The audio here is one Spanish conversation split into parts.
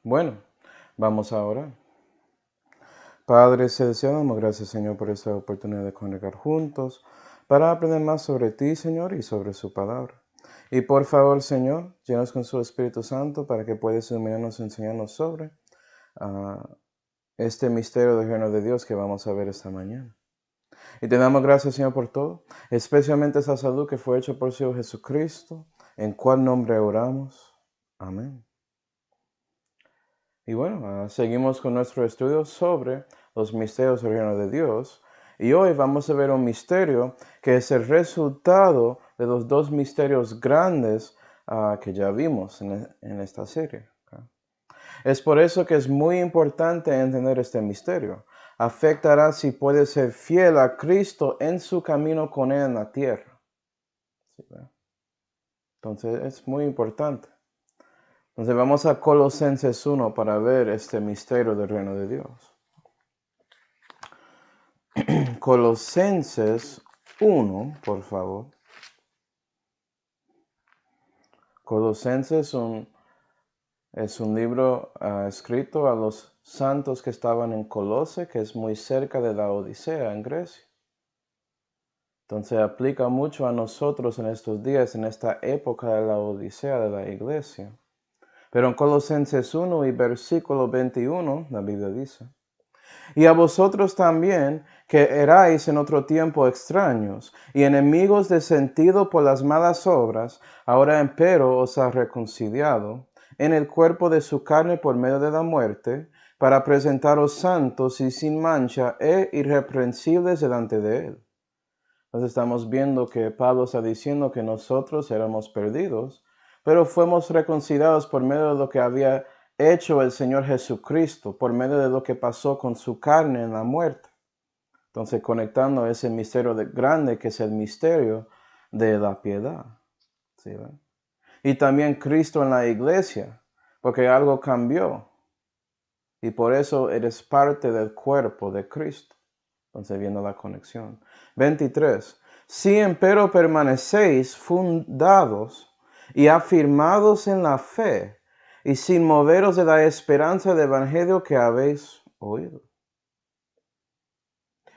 Bueno, vamos ahora. Padre Celestial, damos gracias, Señor, por esta oportunidad de congregar juntos para aprender más sobre ti, Señor, y sobre su palabra. Y por favor, Señor, llenos con su Espíritu Santo para que puedas iluminarnos y enseñarnos sobre ah, este misterio del reino de Dios que vamos a ver esta mañana. Y te damos gracias, Señor, por todo, especialmente esa salud que fue hecha por su Hijo Jesucristo, en cual nombre oramos. Amén. Y bueno, seguimos con nuestro estudio sobre los misterios del reino de Dios. Y hoy vamos a ver un misterio que es el resultado de los dos misterios grandes que ya vimos en esta serie. Es por eso que es muy importante entender este misterio. Afectará si puede ser fiel a Cristo en su camino con Él en la tierra. ¿Sí, entonces es muy importante. Entonces vamos a Colosenses 1 para ver este misterio del reino de Dios. Colosenses 1, por favor. Colosenses es un libro escrito a los santos que estaban en Colose, que es muy cerca de la Odisea en Grecia. Entonces aplica mucho a nosotros en estos días, en esta época de la Odisea de la iglesia. Pero en Colosenses 1 y versículo 21, la Biblia dice: y a vosotros también, que erais en otro tiempo extraños y enemigos de sentido por las malas obras, ahora empero os ha reconciliado en el cuerpo de su carne por medio de la muerte, para presentaros santos y sin mancha e irreprensibles delante de él. Entonces estamos viendo que Pablo está diciendo que nosotros éramos perdidos, pero fuimos reconciliados por medio de lo que había hecho el Señor Jesucristo, por medio de lo que pasó con su carne en la muerte. Entonces conectando ese misterio grande que es el misterio de la piedad. ¿Sí, ven? Y también Cristo en la iglesia, porque algo cambió. Y por eso eres parte del cuerpo de Cristo. Entonces viendo la conexión. 23. Si empero permanecéis fundados y afirmados en la fe, y sin moveros de la esperanza del evangelio que habéis oído.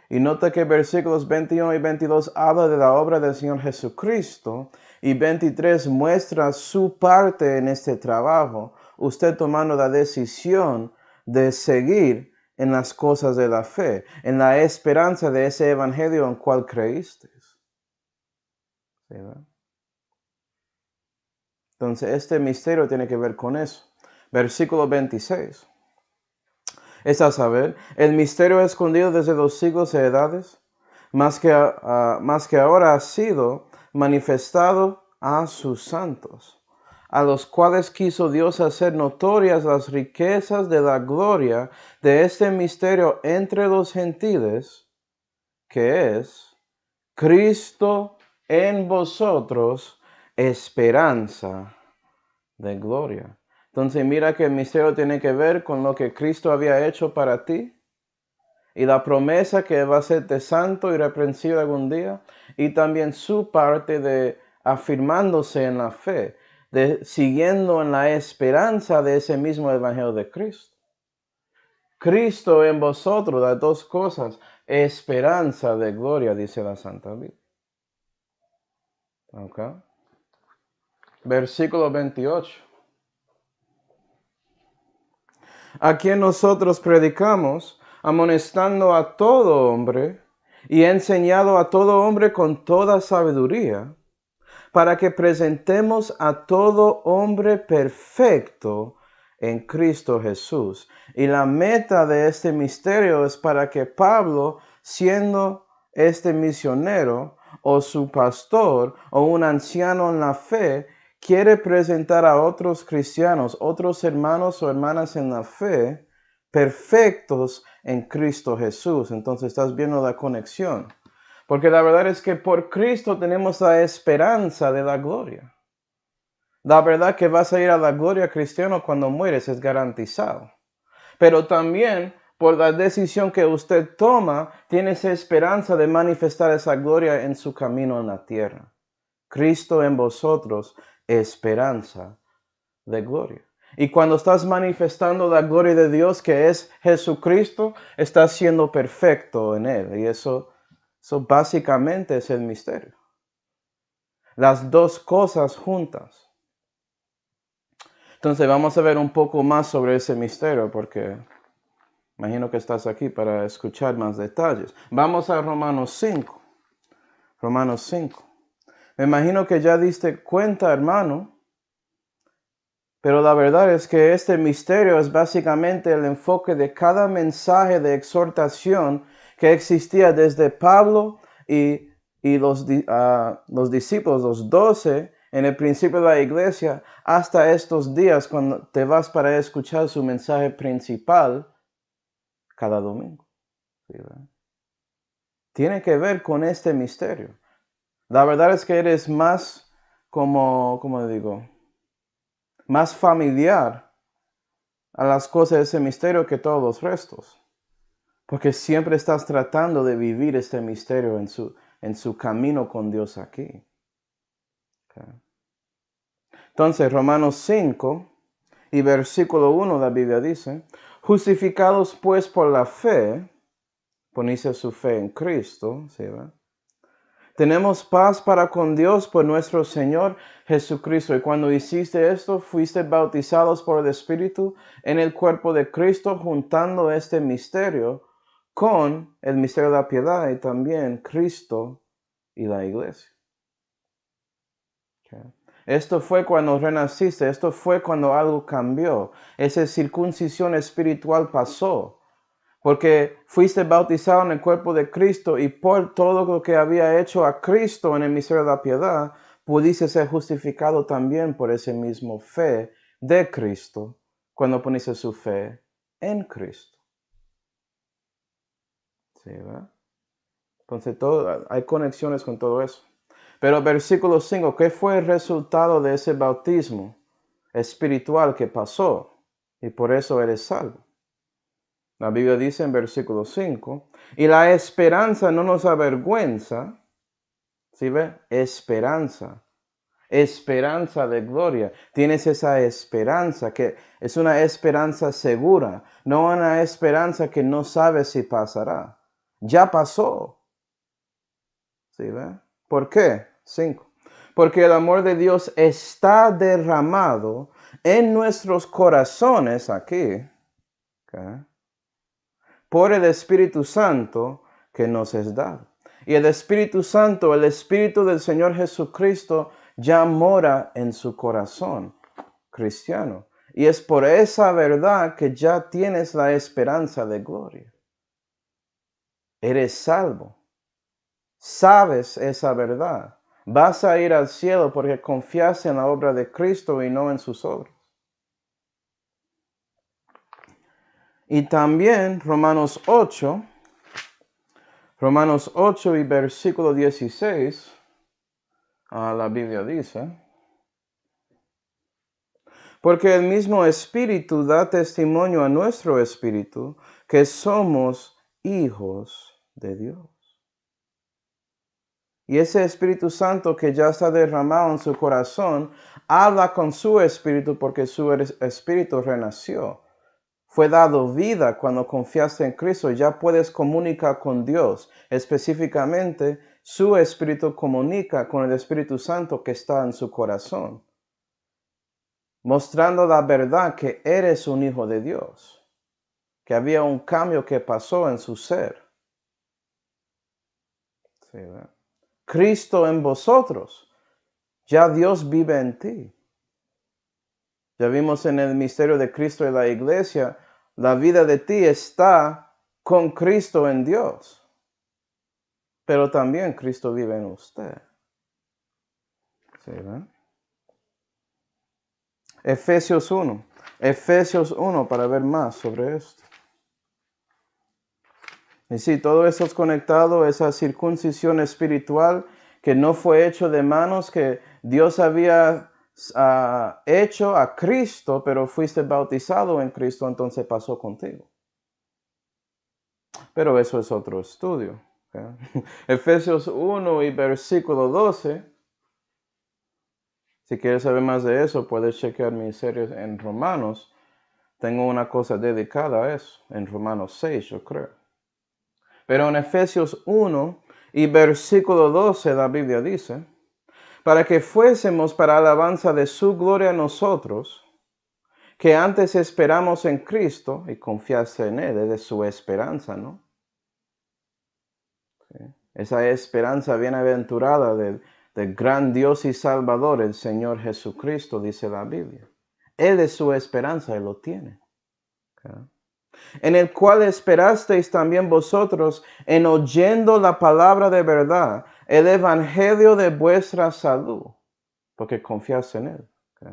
Y nota que versículos 21 y 22 habla de la obra del Señor Jesucristo, y 23 muestra su parte en este trabajo, usted tomando la decisión de seguir en las cosas de la fe, en la esperanza de ese evangelio en cual creíste. ¿Sí, verdad? Entonces este misterio tiene que ver con eso. Versículo 26. Es a saber, el misterio escondido desde los siglos y edades, más que ahora ha sido manifestado a sus santos, a los cuales quiso Dios hacer notorias las riquezas de la gloria de este misterio entre los gentiles, que es Cristo en vosotros, esperanza de gloria. Entonces mira que el misterio tiene que ver con lo que Cristo había hecho para ti y la promesa que va a serte santo y irreprensible algún día, y también su parte de afirmándose en la fe, de siguiendo en la esperanza de ese mismo evangelio de Cristo. Cristo en vosotros, las dos cosas, esperanza de gloria, dice la Santa Biblia. Okay. Versículo 28. A quien nosotros predicamos, amonestando a todo hombre y enseñado a todo hombre con toda sabiduría, para que presentemos a todo hombre perfecto en Cristo Jesús. Y la meta de este misterio es para que Pablo, siendo este misionero o su pastor o un anciano en la fe, quiere presentar a otros cristianos, otros hermanos o hermanas en la fe, perfectos en Cristo Jesús. Entonces estás viendo la conexión. Porque la verdad es que por Cristo tenemos la esperanza de la gloria. La verdad que vas a ir a la gloria cristiana cuando mueres es garantizado. Pero también por la decisión que usted toma, tiene esa esperanza de manifestar esa gloria en su camino en la tierra. Cristo en vosotros, esperanza de gloria. Y cuando estás manifestando la gloria de Dios, que es Jesucristo, estás siendo perfecto en Él. Y eso básicamente es el misterio. Las dos cosas juntas. Entonces vamos a ver un poco más sobre ese misterio, porque imagino que estás aquí para escuchar más detalles. Vamos a Romanos 5. Romanos 5. Me imagino que ya diste cuenta, hermano, pero la verdad es que este misterio es básicamente el enfoque de cada mensaje de exhortación que existía desde Pablo y los discípulos, los 12, en el principio de la iglesia, hasta estos días cuando te vas para escuchar su mensaje principal cada domingo. ¿Sí, verdad? Tiene que ver con este misterio. La verdad es que eres más, ¿cómo digo? Más familiar a las cosas de ese misterio que todos los restos. Porque siempre estás tratando de vivir este misterio en su camino con Dios aquí. Okay. Entonces, Romanos 5 y versículo 1, la Biblia dice, justificados pues por la fe, ponerse su fe en Cristo, ¿sí, va? Tenemos paz para con Dios por nuestro Señor Jesucristo. Y cuando hiciste esto, fuiste bautizados por el Espíritu en el cuerpo de Cristo, juntando este misterio con el misterio de la piedad y también Cristo y la iglesia. Okay. Esto fue cuando renaciste, esto fue cuando algo cambió. Esa circuncisión espiritual pasó. Porque fuiste bautizado en el cuerpo de Cristo y por todo lo que había hecho a Cristo en el misterio de la piedad, pudiste ser justificado también por ese mismo fe de Cristo, cuando poniste su fe en Cristo. ¿Sí, verdad? Entonces hay conexiones con todo eso. Pero versículo 5, ¿qué fue el resultado de ese bautismo espiritual que pasó? Y por eso eres salvo. La Biblia dice en versículo 5, y la esperanza no nos avergüenza, ¿sí ve? Esperanza, esperanza de gloria. Tienes esa esperanza que es una esperanza segura, no una esperanza que no sabes si pasará. Ya pasó, ¿sí ve? ¿Por qué? 5. Porque el amor de Dios está derramado en nuestros corazones aquí, ¿okay? Por el Espíritu Santo que nos es dado. Y el Espíritu Santo, el Espíritu del Señor Jesucristo, ya mora en su corazón cristiano. Y es por esa verdad que ya tienes la esperanza de gloria. Eres salvo. Sabes esa verdad. Vas a ir al cielo porque confías en la obra de Cristo y no en sus obras. Y también Romanos 8 y versículo 16, la Biblia dice, porque el mismo Espíritu da testimonio a nuestro espíritu que somos hijos de Dios. Y ese Espíritu Santo que ya está derramado en su corazón, habla con su espíritu porque su espíritu renació. Fue dado vida cuando confiaste en Cristo. Ya puedes comunicar con Dios. Específicamente, su espíritu comunica con el Espíritu Santo que está en su corazón, mostrando la verdad que eres un hijo de Dios, que había un cambio que pasó en su ser. Sí, ¿verdad? Cristo en vosotros. Ya Dios vive en ti. Ya vimos en el misterio de Cristo y la iglesia, la vida de ti está con Cristo en Dios. Pero también Cristo vive en usted. ¿Sí, verdad? Efesios 1. Efesios 1 para ver más sobre esto. Y sí, todo eso es conectado, esa circuncisión espiritual que no fue hecho de manos, que Dios había hecho a Cristo, pero fuiste bautizado en Cristo, entonces pasó contigo. Pero eso es otro estudio. ¿Okay? Efesios 1 y versículo 12 Si quieres saber más de eso, puedes chequear mis series en Romanos. Tengo una cosa dedicada a eso, en Romanos 6, yo creo. Pero en Efesios 1 y versículo 12, la Biblia dice, para que fuésemos para alabanza de su gloria nosotros, que antes esperamos en Cristo y confiaste en Él, es de su esperanza, ¿no? ¿Sí? Esa esperanza bienaventurada del gran Dios y Salvador, el Señor Jesucristo, dice la Biblia. Él es su esperanza y lo tiene. ¿Sí? En el cual esperasteis también vosotros en oyendo la palabra de verdad, el evangelio de vuestra salud, porque confiaste en Él. ¿Sí?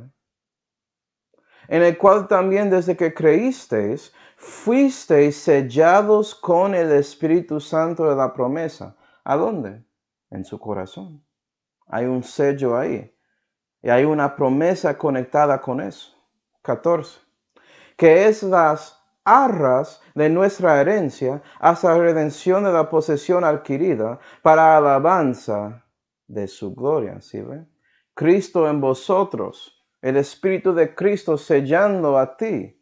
En el cual también desde que creísteis, fuisteis sellados con el Espíritu Santo de la promesa. ¿A dónde? En su corazón. Hay un sello ahí. Y hay una promesa conectada con eso. 14. Que es las arras de nuestra herencia hasta la redención de la posesión adquirida para alabanza de su gloria. ¿Sí ve? Cristo en vosotros, el Espíritu de Cristo sellando a ti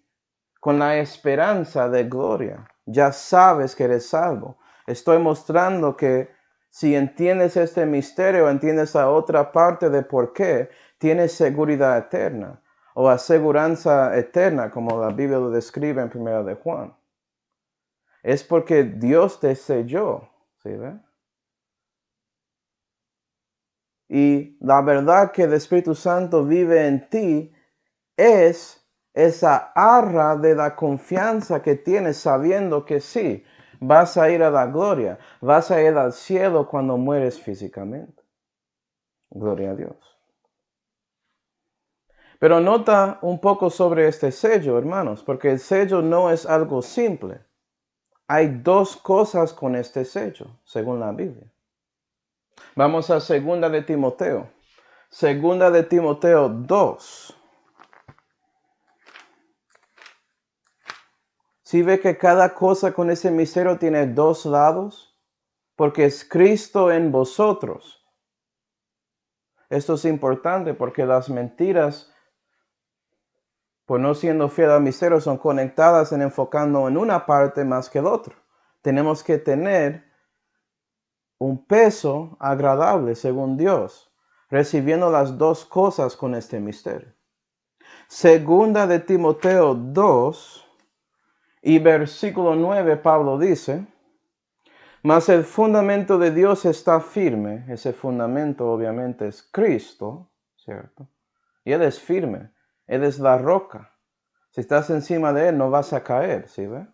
con la esperanza de gloria. Ya sabes que eres salvo. Estoy mostrando que si entiendes este misterio, entiendes la otra parte de por qué tienes seguridad eterna o aseguranza eterna, como la Biblia lo describe en 1 de Juan. Es porque Dios te selló, ¿sí ve? Y la verdad que el Espíritu Santo vive en ti es esa arra de la confianza que tienes sabiendo que sí, vas a ir a la gloria, vas a ir al cielo cuando mueres físicamente. Gloria a Dios. Pero nota un poco sobre este sello, hermanos, porque el sello no es algo simple. Hay dos cosas con este sello, según la Biblia. Vamos a 2 de Timoteo. 2 de Timoteo 2. ¿Sí ve que cada cosa con ese misterio tiene dos lados? Porque es Cristo en vosotros. Esto es importante porque las mentiras, por no siendo fiel al misterio, son conectadas en enfocando en una parte más que el otro. Tenemos que tener un peso agradable según Dios, recibiendo las dos cosas con este misterio. 2 de Timoteo 2 y versículo 9, Pablo dice, mas el fundamento de Dios está firme. Ese fundamento obviamente es Cristo, ¿cierto? Y Él es firme. Él es la roca. Si estás encima de Él no vas a caer, ¿sí ve?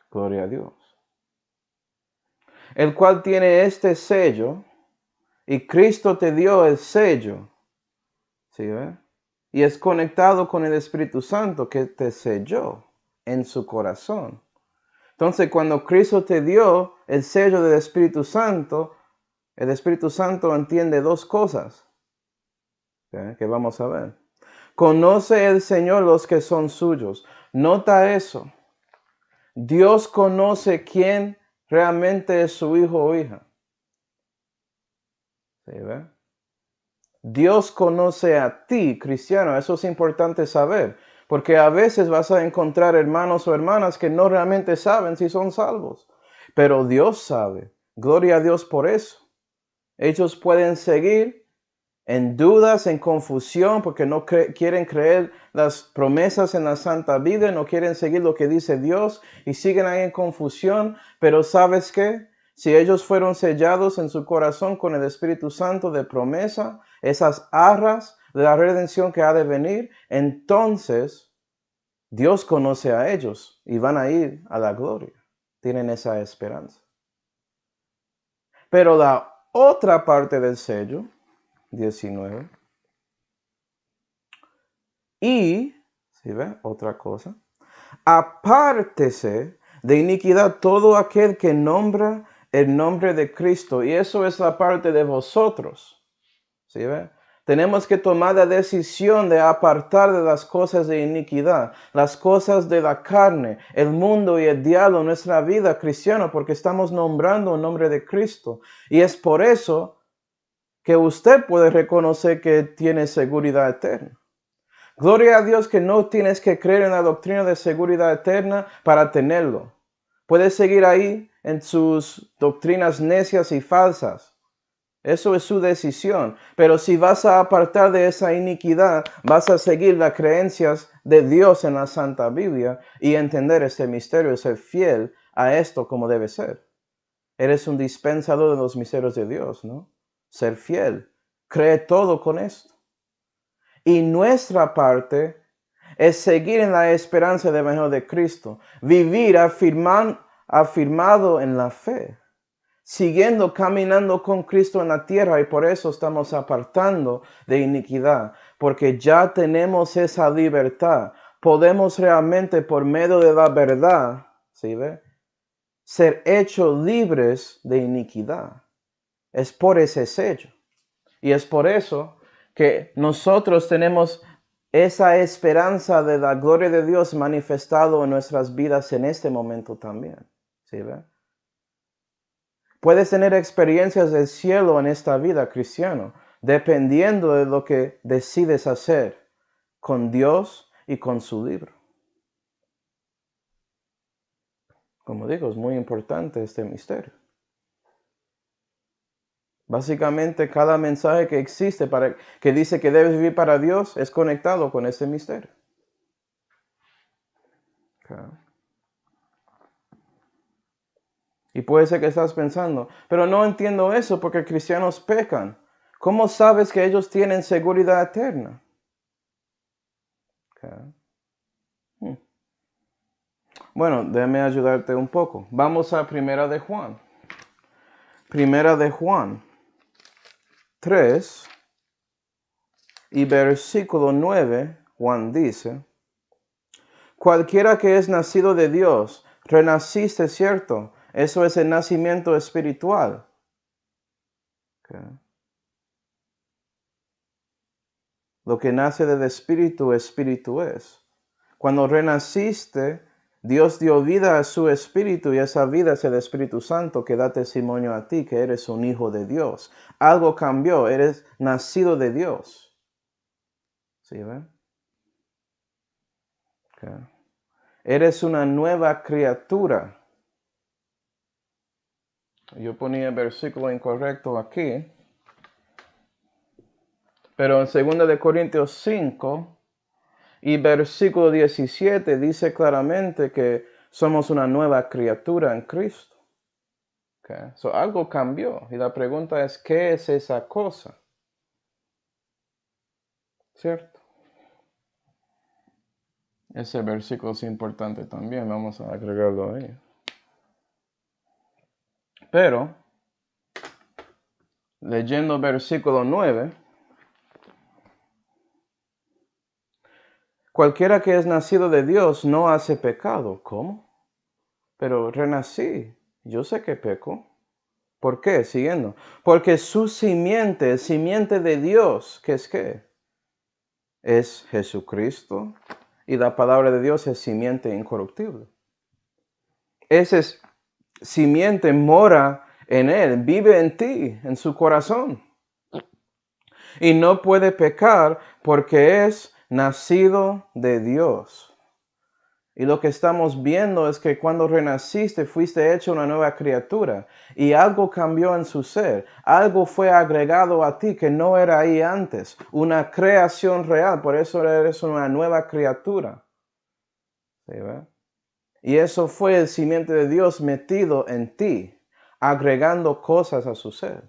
Gloria a Dios. El cual tiene este sello y Cristo te dio el sello, ¿sí ve? Y es conectado con el Espíritu Santo que te selló en su corazón. Entonces cuando Cristo te dio el sello del Espíritu Santo, el Espíritu Santo entiende dos cosas, ¿sí? Que vamos a ver. Conoce el Señor los que son suyos. Nota eso. Dios conoce quién realmente es su hijo o hija. ¿Sí ve? Dios conoce a ti, cristiano. Eso es importante saber. Porque a veces vas a encontrar hermanos o hermanas que no realmente saben si son salvos. Pero Dios sabe. Gloria a Dios por eso. Ellos pueden seguir en dudas, en confusión, porque no quieren creer las promesas en la Santa Biblia, no quieren seguir lo que dice Dios y siguen ahí en confusión. Pero ¿sabes qué? Si ellos fueron sellados en su corazón con el Espíritu Santo de promesa, esas arras de la redención que ha de venir, entonces Dios conoce a ellos y van a ir a la gloria. Tienen esa esperanza. Pero la otra parte del sello, 19. Y, ¿sí ve? Otra cosa. Apártese de iniquidad todo aquel que nombra el nombre de Cristo. Y eso es la parte de vosotros. ¿Sí ve? Tenemos que tomar la decisión de apartar de las cosas de iniquidad, las cosas de la carne, el mundo y el diablo, nuestra vida cristiana, porque estamos nombrando el nombre de Cristo. Y es por eso que usted puede reconocer que tiene seguridad eterna. Gloria a Dios que no tienes que creer en la doctrina de seguridad eterna para tenerlo. Puedes seguir ahí en sus doctrinas necias y falsas. Eso es su decisión. Pero si vas a apartar de esa iniquidad, vas a seguir las creencias de Dios en la Santa Biblia y entender este misterio y ser fiel a esto como debe ser. Eres un dispensador de los misterios de Dios, ¿no? Ser fiel. Cree todo con esto. Y nuestra parte es seguir en la esperanza del Evangelio de Cristo. Vivir afirmado en la fe. Siguiendo, caminando con Cristo en la tierra, y por eso estamos apartando de iniquidad, porque ya tenemos esa libertad. Podemos realmente, por medio de la verdad, ¿sí ve?, ser hechos libres de iniquidad. Es por ese sello. Y es por eso que nosotros tenemos esa esperanza de la gloria de Dios manifestado en nuestras vidas en este momento también. ¿Sí ve? Puedes tener experiencias del cielo en esta vida, cristiano, dependiendo de lo que decides hacer con Dios y con su libro. Como digo, es muy importante este misterio. Básicamente, cada mensaje que existe que dice que debes vivir para Dios es conectado con ese misterio. Okay. Y puede ser que estás pensando, pero no entiendo eso porque cristianos pecan. ¿Cómo sabes que ellos tienen seguridad eterna? Okay. Bueno, déjame ayudarte un poco. Vamos a Primera de Juan. Primera de Juan 3 y versículo 9, Juan dice: cualquiera que es nacido de Dios, renaciste, ¿cierto? Eso es el nacimiento espiritual. Okay. Lo que nace del espíritu, espíritu es. Cuando renaciste, Dios dio vida a su espíritu y esa vida es el Espíritu Santo que da testimonio a ti que eres un hijo de Dios. Algo cambió, eres nacido de Dios. ¿Sí ven? Okay. Eres una nueva criatura. Yo ponía el versículo incorrecto aquí. Pero en 2 de Corintios 5 y versículo 17 dice claramente que somos una nueva criatura en Cristo. Okay. So, algo cambió. Y la pregunta es, ¿qué es esa cosa? ¿Cierto? Ese versículo es importante también. Vamos a agregarlo ahí. Pero, leyendo versículo 9, cualquiera que es nacido de Dios no hace pecado. ¿Cómo? Pero renací. Yo sé que peco. ¿Por qué? Siguiendo. Porque su simiente, simiente de Dios, ¿qué es qué? Es Jesucristo. Y la palabra de Dios es simiente incorruptible. Ese simiente mora en él, vive en ti, en su corazón. Y no puede pecar porque es nacido de Dios. Y lo que estamos viendo es que cuando renaciste fuiste hecho una nueva criatura y algo cambió en su ser, algo fue agregado a ti que no era ahí antes, una creación real, por eso eres una nueva criatura. ¿Sí, ve? Y eso fue el simiente de Dios metido en ti, agregando cosas a su ser.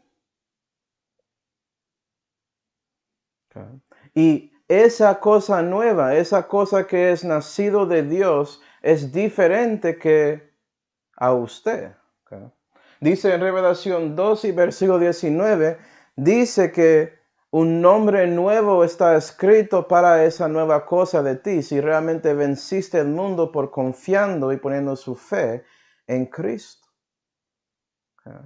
Okay. Y esa cosa nueva, esa cosa que es nacido de Dios, es diferente que a usted. Okay. Dice en Revelación 2 y versículo 19, dice que un nombre nuevo está escrito para esa nueva cosa de ti, si realmente venciste el mundo por confiando y poniendo su fe en Cristo. Okay.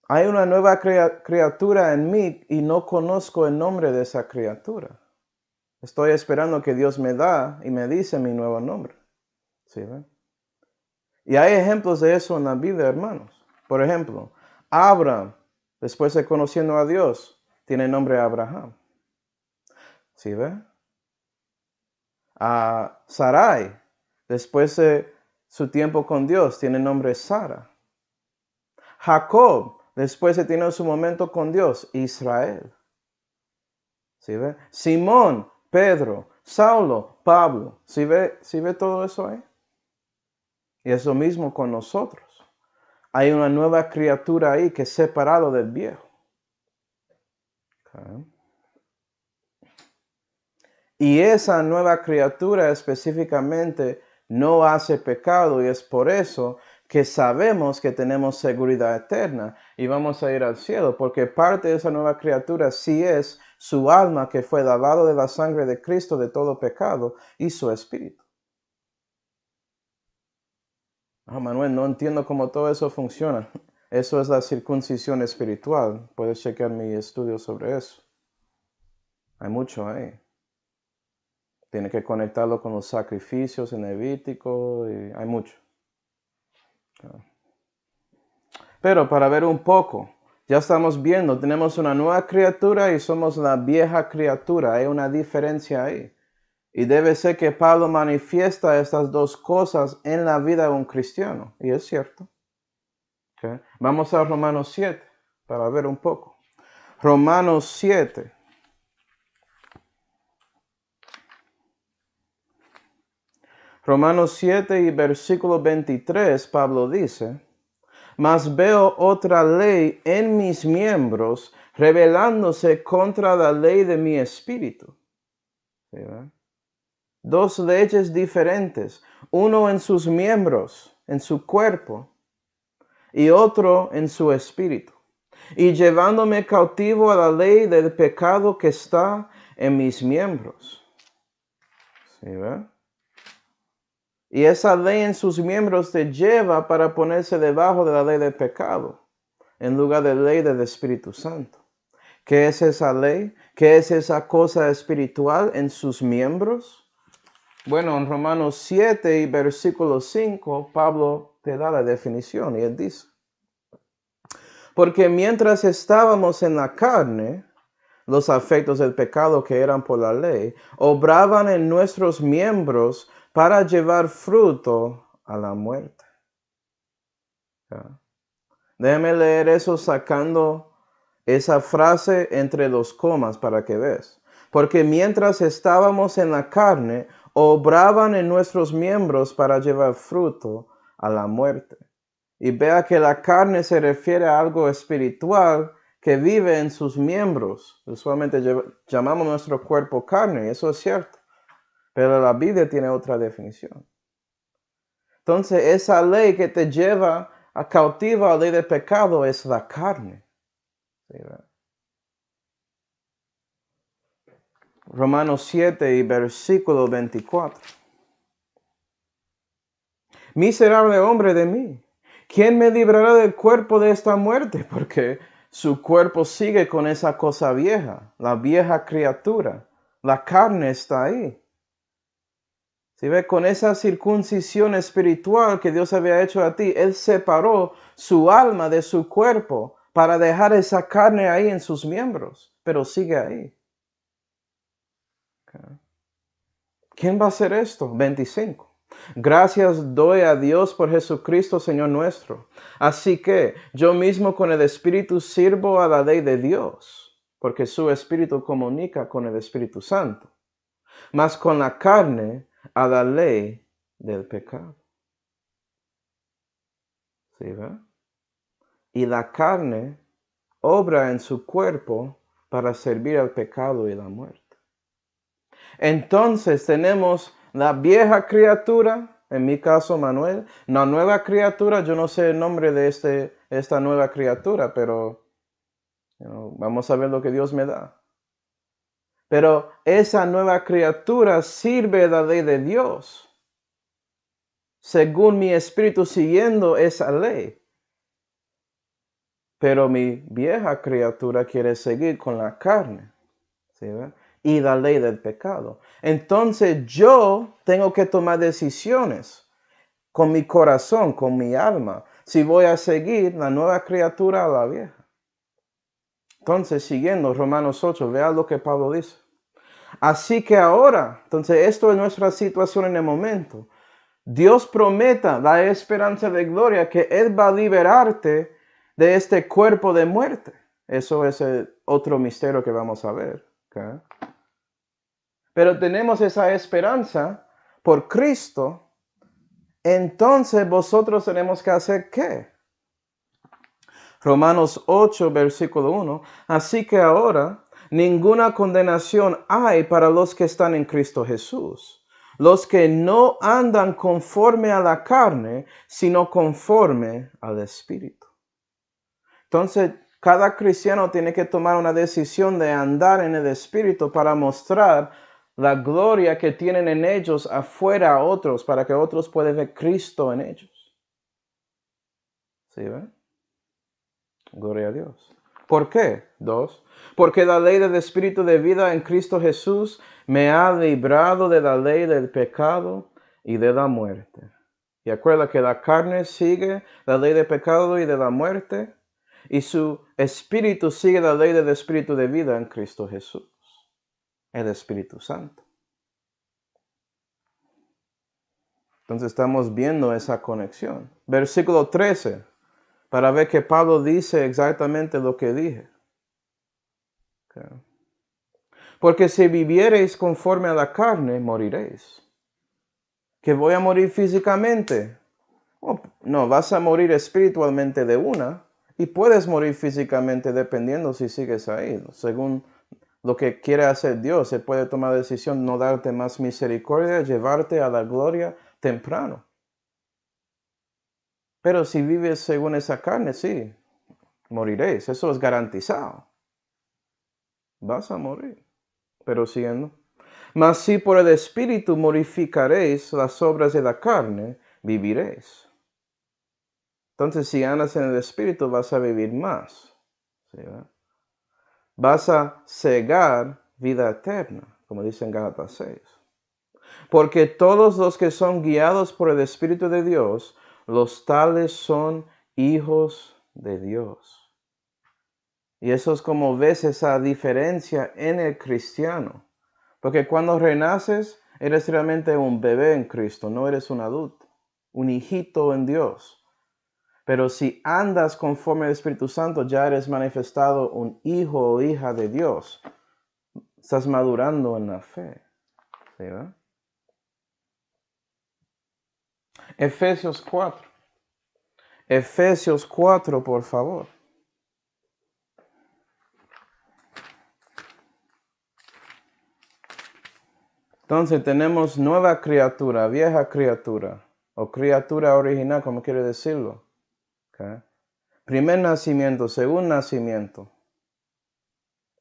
Hay una nueva criatura en mí y no conozco el nombre de esa criatura. Estoy esperando que Dios me da y me dice mi nuevo nombre. ¿Sí ven? Y hay ejemplos de eso en la Biblia, hermanos. Por ejemplo, Abraham después de conociendo a Dios, tiene nombre Abraham. ¿Sí ve? A Sarai, después de su tiempo con Dios, tiene nombre Sara. Jacob, después de tener su momento con Dios, Israel. ¿Sí ve? Simón, Pedro, Saulo, Pablo. ¿Sí ve todo eso ahí? Y es lo mismo con nosotros. Hay una nueva criatura ahí que es separado del viejo. Okay. Y esa nueva criatura específicamente no hace pecado y es por eso que sabemos que tenemos seguridad eterna y vamos a ir al cielo, porque parte de esa nueva criatura sí es su alma que fue lavado de la sangre de Cristo de todo pecado y su espíritu. Manuel, no entiendo cómo todo eso funciona. Eso es la circuncisión espiritual. Puedes chequear mi estudio sobre eso. Hay mucho ahí. Tiene que conectarlo con los sacrificios en Levítico y hay mucho. Pero para ver un poco, ya estamos viendo, tenemos una nueva criatura y somos la vieja criatura. Hay una diferencia ahí. Y debe ser que Pablo manifiesta estas dos cosas en la vida de un cristiano. Y es cierto. Okay. Vamos a Romanos 7 para ver un poco. Romanos 7. Romanos 7 y versículo 23, Pablo dice: mas veo otra ley en mis miembros, rebelándose contra la ley de mi espíritu. ¿Sí, verdad? Dos leyes diferentes, uno en sus miembros, en su cuerpo, y otro en su espíritu. Y llevándome cautivo a la ley del pecado que está en mis miembros. ¿Sí, verdad? Y esa ley en sus miembros te lleva para ponerse debajo de la ley del pecado, en lugar de la ley del Espíritu Santo. ¿Qué es esa ley? ¿Qué es esa cosa espiritual en sus miembros? Bueno, en Romanos 7 y versículo 5, Pablo te da la definición y él dice: porque mientras estábamos en la carne, los afectos del pecado que eran por la ley, obraban en nuestros miembros para llevar fruto a la muerte. Déjame leer eso sacando esa frase entre los comas para que veas. Porque mientras estábamos en la carne, obraban en nuestros miembros para llevar fruto a la muerte. Y vea que la carne se refiere a algo espiritual que vive en sus miembros. Usualmente llamamos nuestro cuerpo carne, y eso es cierto. Pero la Biblia tiene otra definición. Entonces, esa ley que te lleva a cautiva a la ley del pecado es la carne. ¿Sí, verdad? Romanos 7 y versículo 24. Miserable hombre de mí, ¿quién me librará del cuerpo de esta muerte? Porque su cuerpo sigue con esa cosa vieja, la vieja criatura. La carne está ahí. Si ve, con esa circuncisión espiritual que Dios había hecho a ti, Él separó su alma de su cuerpo para dejar esa carne ahí en sus miembros, pero sigue ahí. Okay. ¿Quién va a hacer esto? 25. Gracias doy a Dios por Jesucristo, Señor nuestro. Así que yo mismo con el Espíritu sirvo a la ley de Dios, porque su Espíritu comunica con el Espíritu Santo, mas con la carne a la ley del pecado. ¿Sí, verdad? Y la carne obra en su cuerpo para servir al pecado y la muerte. Entonces tenemos la vieja criatura, en mi caso Manuel, la nueva criatura, yo no sé el nombre de esta nueva criatura, pero vamos a ver lo que Dios me da. Pero esa nueva criatura sirve la ley de Dios, según mi espíritu siguiendo esa ley. Pero mi vieja criatura quiere seguir con la carne, ¿sí, verdad? Y la ley del pecado. Entonces yo tengo que tomar decisiones con mi corazón, con mi alma, si voy a seguir la nueva criatura o la vieja. Entonces, siguiendo Romanos 8, vea lo que Pablo dice. Así que ahora, entonces esto es nuestra situación en el momento. Dios prometa la esperanza de gloria que Él va a liberarte de este cuerpo de muerte. Eso es el otro misterio que vamos a ver. ¿Okay? Pero tenemos esa esperanza por Cristo. Entonces vosotros tenemos que hacer ¿qué? Romanos 8, versículo 1. Así que ahora ninguna condenación hay para los que están en Cristo Jesús. Los que no andan conforme a la carne, sino conforme al Espíritu. Entonces, cada cristiano tiene que tomar una decisión de andar en el Espíritu para mostrar la gloria que tienen en ellos afuera a otros, para que otros puedan ver Cristo en ellos. ¿Sí ven? Gloria a Dios. ¿Por qué? 2. Porque la ley del Espíritu de vida en Cristo Jesús me ha librado de la ley del pecado y de la muerte. Y acuerda que la carne sigue la ley del pecado y de la muerte, y su espíritu sigue la ley del Espíritu de vida en Cristo Jesús, el Espíritu Santo. Entonces estamos viendo esa conexión. Versículo 13, para ver que Pablo dice exactamente lo que dije. Okay. Porque si viviereis conforme a la carne, moriréis. ¿Que voy a morir físicamente? Oh, no, vas a morir espiritualmente de una, y puedes morir físicamente dependiendo si sigues ahí. Según lo que quiere hacer Dios, se puede tomar la decisión de no darte más misericordia, llevarte a la gloria temprano. Pero si vives según esa carne, sí, moriréis. Eso es garantizado. Vas a morir. Pero siguiendo. Mas si por el Espíritu morificaréis las obras de la carne, viviréis. Entonces, si andas en el Espíritu, vas a vivir más. ¿Sí, vas a cegar vida eterna, como dice en Gálatas 6. Porque todos los que son guiados por el Espíritu de Dios, los tales son hijos de Dios. Y eso es como ves esa diferencia en el cristiano. Porque cuando renaces, eres realmente un bebé en Cristo, no eres un adulto, un hijito en Dios. Pero si andas conforme al Espíritu Santo, ya eres manifestado un hijo o hija de Dios. Estás madurando en la fe. ¿Sí, verdad? Efesios 4. Efesios 4, por favor. Entonces tenemos nueva criatura, vieja criatura, o criatura original, como quiere decirlo. ¿Okay? Primer nacimiento, segundo nacimiento.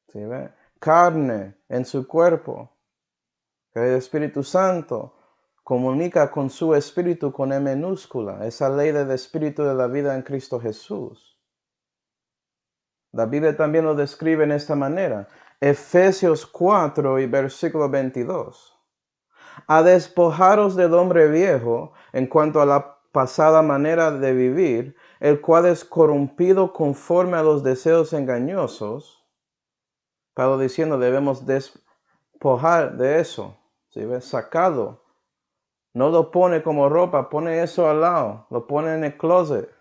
¿Sí ve? Carne en su cuerpo. ¿Okay? El Espíritu Santo comunica con su espíritu con E minúscula. Esa ley del espíritu de la vida en Cristo Jesús. La Biblia también lo describe en esta manera. Efesios 4 y versículo 22. A despojaros del hombre viejo en cuanto a la pasada manera de vivir, el cual es corrompido conforme a los deseos engañosos. Pablo diciendo, debemos despojar de eso, ¿sí? Sacado. No lo pone como ropa, pone eso al lado, lo pone en el closet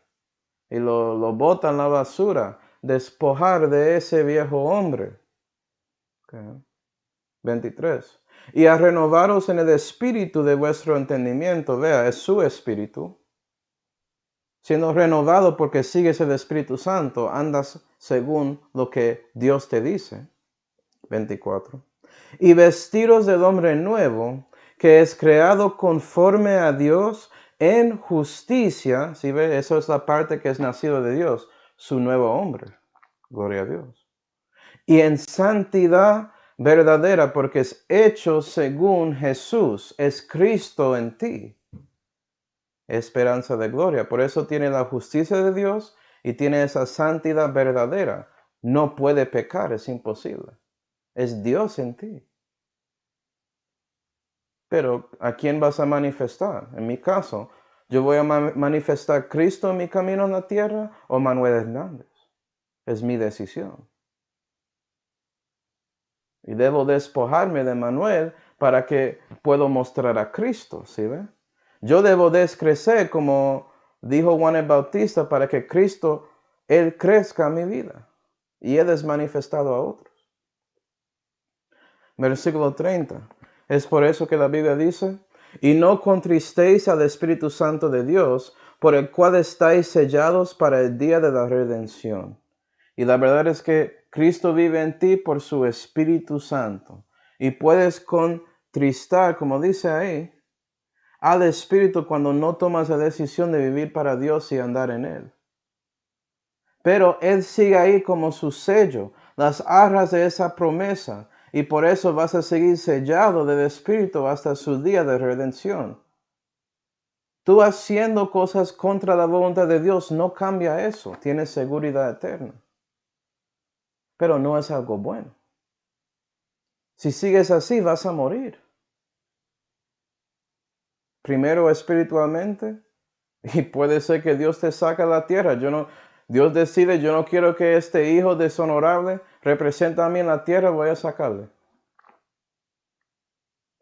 y lo bota en la basura. Despojar de ese viejo hombre. Okay. 23. Y a renovaros en el espíritu de vuestro entendimiento. Vea, es su espíritu. Siendo renovado porque sigues el Espíritu Santo, andas según lo que Dios te dice. 24. Y vestiros del hombre nuevo, que es creado conforme a Dios en justicia. ¿Sí ve? Eso es la parte que es nacido de Dios, su nuevo hombre. Gloria a Dios. Y en santidad verdadera, porque es hecho según Jesús, es Cristo en ti. Esperanza de gloria. Por eso tiene la justicia de Dios y tiene esa santidad verdadera. No puede pecar, es imposible. Es Dios en ti. Pero ¿a quién vas a manifestar? En mi caso, yo voy a manifestar Cristo en mi camino en la tierra o Manuel Hernández. Es mi decisión. Y debo despojarme de Manuel para que pueda mostrar a Cristo, ¿sí ve? Yo debo descrecer, como dijo Juan el Bautista, para que Cristo, Él crezca en mi vida. Y Él es manifestado a otros. Versículo 30. Es por eso que la Biblia dice, y no contristéis al Espíritu Santo de Dios, por el cual estáis sellados para el día de la redención. Y la verdad es que Cristo vive en ti por su Espíritu Santo. Y puedes contristar, como dice ahí, al Espíritu cuando no tomas la decisión de vivir para Dios y andar en Él. Pero Él sigue ahí como su sello, las arras de esa promesa. Y por eso vas a seguir sellado del Espíritu hasta su día de redención. Tú haciendo cosas contra la voluntad de Dios no cambia eso. Tienes seguridad eterna. Pero no es algo bueno. Si sigues así, vas a morir. Primero espiritualmente, y puede ser que Dios te saque a la tierra. Dios decide, yo no quiero que este hijo deshonorable represente a mí en la tierra, voy a sacarle.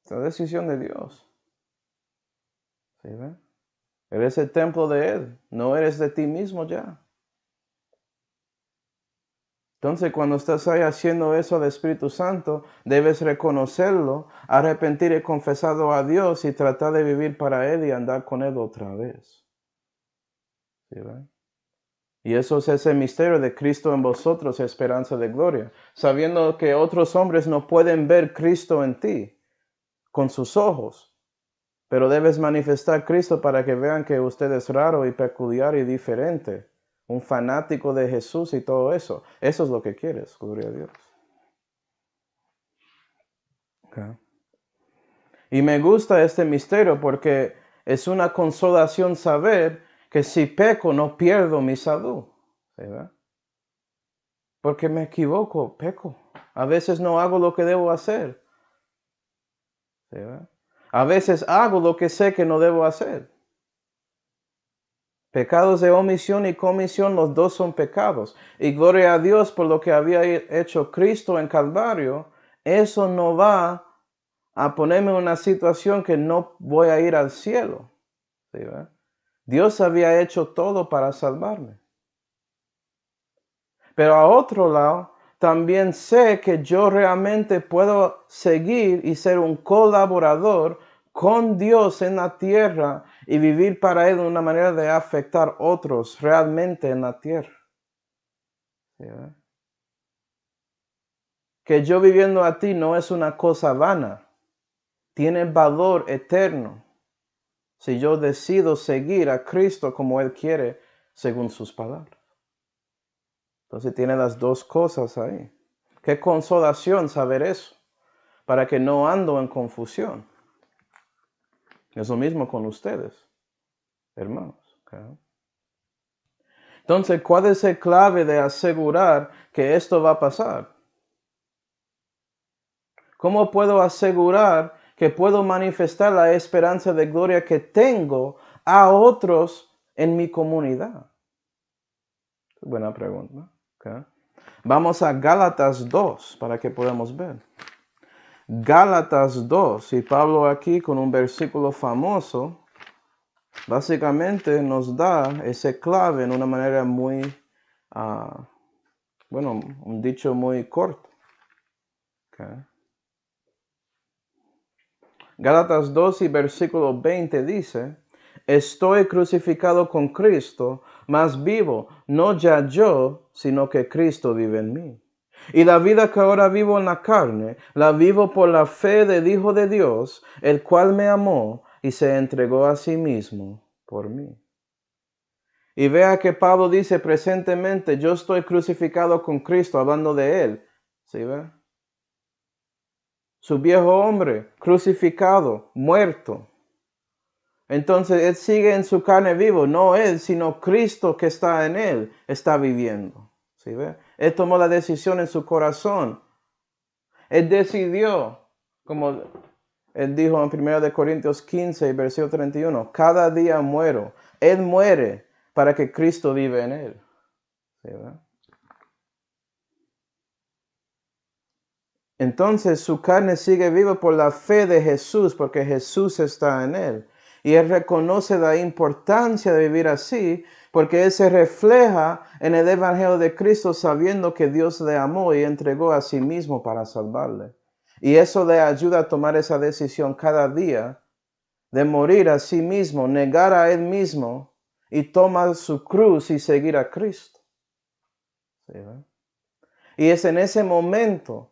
Es la decisión de Dios. ¿Sí ve? Eres el templo de Él, no eres de ti mismo ya. Entonces, cuando estás ahí haciendo eso al Espíritu Santo, debes reconocerlo, arrepentir y confesarlo a Dios y tratar de vivir para Él y andar con Él otra vez. ¿Sí ve? Y eso es ese misterio de Cristo en vosotros, esperanza de gloria, sabiendo que otros hombres no pueden ver Cristo en ti con sus ojos, pero debes manifestar Cristo para que vean que usted es raro y peculiar y diferente, un fanático de Jesús y todo eso. Eso es lo que quieres, gloria a Dios. Okay. Y me gusta este misterio porque es una consolación saber que si peco no pierdo mi salud. ¿Sí, verdad? Porque me equivoco, peco. A veces no hago lo que debo hacer. ¿Sí, verdad? A veces hago lo que sé que no debo hacer. Pecados de omisión y comisión, los dos son pecados. Y gloria a Dios por lo que había hecho Cristo en Calvario. Eso no va a ponerme en una situación que no voy a ir al cielo. ¿Sí, verdad? Dios había hecho todo para salvarme. Pero a otro lado, también sé que yo realmente puedo seguir y ser un colaborador con Dios en la tierra y vivir para Él de una manera de afectar a otros realmente en la tierra. ¿Sí, verdad? Que yo viviendo a ti no es una cosa vana, tiene valor eterno. Si yo decido seguir a Cristo como Él quiere, según sus palabras. Entonces tiene las dos cosas ahí. Qué consolación saber eso, para que no ando en confusión. Es lo mismo con ustedes, hermanos. ¿Okay? Entonces, ¿cuál es la clave de asegurar que esto va a pasar? ¿Cómo puedo asegurar que puedo manifestar la esperanza de gloria que tengo a otros en mi comunidad? Buena pregunta. Okay. Vamos a Gálatas 2 para que podamos ver. Gálatas 2, y Pablo aquí con un versículo famoso, básicamente nos da ese clave en una manera muy, un dicho muy corto. Okay. Gálatas 2 y versículo 20 dice, estoy crucificado con Cristo, mas vivo, no ya yo, sino que Cristo vive en mí. Y la vida que ahora vivo en la carne, la vivo por la fe del Hijo de Dios, el cual me amó y se entregó a sí mismo por mí. Y vea que Pablo dice presentemente, yo estoy crucificado con Cristo, hablando de él. ¿Sí ve? Su viejo hombre, crucificado, muerto. Entonces él sigue en su carne vivo, no él, sino Cristo que está en él, está viviendo. ¿Sí ve? Él tomó la decisión en su corazón. Él decidió, como él dijo en 1 Corintios 15, versículo 31, cada día muero. Él muere para que Cristo vive en él. ¿Sí, verdad? Entonces su carne sigue viva por la fe de Jesús, porque Jesús está en él. Y él reconoce la importancia de vivir así, porque él se refleja en el Evangelio de Cristo sabiendo que Dios le amó y entregó a sí mismo para salvarle. Y eso le ayuda a tomar esa decisión cada día de morir a sí mismo, negar a él mismo y tomar su cruz y seguir a Cristo. ¿Sí, verdad? Y es en ese momento,